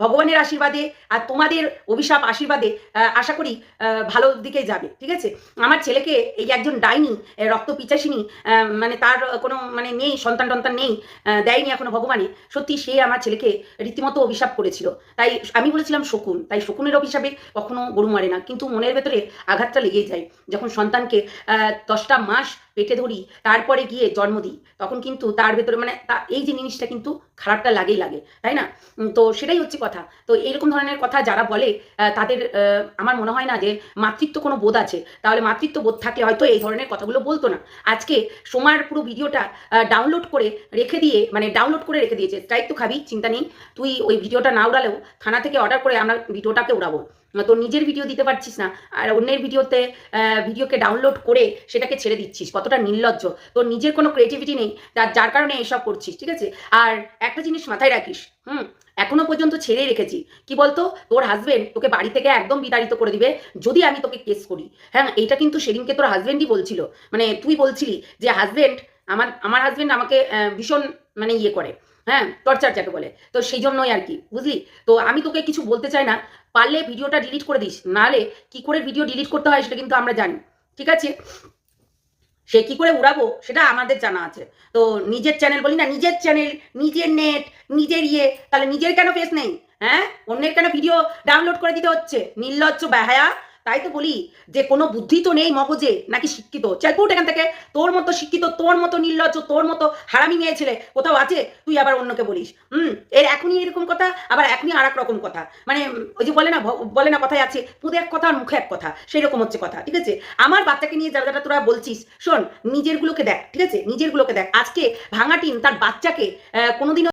ভগবানের আশীর্বাদে আর তোমাদের অভিশাপ আশীর্বাদে আশা করি ভালোর দিকে যাবে, ঠিক আছে? আমার ছেলেকে এই একজন ডাইনি রক্ত পিচাসিনী মানে তার কোনো মানে নেই, সন্তান টন্তান নেই, দেয়নি এখনো ভগবানে। সত্যি সে আমার ছেলেকে রীতিমতো অভিশাপ করেছিল। তাই আমি বলেছিলাম শকুন, তাই শকুনের অভিশাপে কখনো গরু মারে না, কিন্তু মনের ভেতরে আঘাতটা লেগেই যায়। যখন সন্তানকে 10টা মাস পেটে ধরি, তারপরে গিয়ে জন্ম দিই, তখন কিন্তু তার ভেতরে মানে এই যে জিনিসটা কিন্তু খারাপটা লাগেই লাগে, তাই না? তো সেটাই হচ্ছে কথা। তো এইরকম ধরনের কথা যারা বলে তাদের আমার মনে হয় না যে মাতৃত্ব কোনো বোধ আছে। তাহলে মাতৃত্ব বোধ থাকলে হয়তো এই ধরনের কথাগুলো বলতো না। আজকে সোমার পুরো ভিডিওটা ডাউনলোড করে রেখে দিয়ে, মানে ডাউনলোড করে রেখে দিয়েছে। স্ট্রাইক তো খাবি, চিন্তা নেই, তুই ওই ভিডিওটা না উড়ালেও থানা থেকে অর্ডার করে আমরা ভিডিওটাকে উড়াবো। তোর নিজের ভিডিও দিতে পারছিস না, আর অন্যের ভিডিওকে ডাউনলোড করে সেটাকে ছেড়ে দিচ্ছিস, কতটা নির্লজ্জ। তোর নিজের কোনো ক্রিয়েটিভিটি নেই, যার কারণে এসব করছিস, ঠিক আছে? আর একটা জিনিস মাথায় রাখিস, এখনো পর্যন্ত ছেড়ে রেখেছি, কি বলতো, তোর হাজবেন্ড তোকে বাড়ি থেকে একদম বিতাড়িত করে দিবে যদি আমি তোকে কেস করি। হ্যাঁ, এইটা কিন্তু সেদিনকে তোর হাজবেন্ডই বলছিল, মানে তুই বলছিলি যে হাজবেন্ড আমার হাজবেন্ড আমাকে ভীষণ মানে ইয়ে করে, হ্যাঁ, টর্চার যাকে বলে। তো সেই জন্যই আর কি, বুঝলি? তো আমি তোকে কিছু বলতে চাই না, পারলে ভিডিওটা ডিলিট করে দিস, নাহলে কি করে ভিডিও ডিলিট করতে হয় সেটা কিন্তু আমরা জানি, ঠিক আছে? সে কি করে উড়াবো সেটা আমাদের জানা আছে। তো নিজের চ্যানেল বলি না, নিজের চ্যানেল, নিজের নেট, নিজের ইয়ে, তাহলে নিজের কেন ফেস নেই? হ্যাঁ, অন্যের কেন ভিডিও ডাউনলোড করে দিতে হচ্ছে? নির্লজ্জ বেহায়া। তাই তো বলি যে কোনো বুদ্ধি তো নেই মগজে, নাকি শিক্ষিত? চল ফুট এখান থেকে। তোর মতো শিক্ষিত, তোর মতো নির্লজ্জ, তোর মতো হারামি মেয়ে ছেলে কোথাও আছে? তুই আবার অন্যকে বলিস এর এখনই এরকম কথা, আবার এখনই আর এক রকম কথা। মানে ওই যে বলে না কথায় আছে, পুঁতে এক কথা আর মুখে এক কথা, সেই রকম হচ্ছে কথা, ঠিক আছে? আমার বাচ্চাকে নিয়ে যারা যারা তোরা বলছিস, শোন, নিজেরগুলোকে দেখ, ঠিক আছে? নিজেরগুলোকে দেখ। আজকে ভাঙা টিন তার বাচ্চাকে কোনোদিনও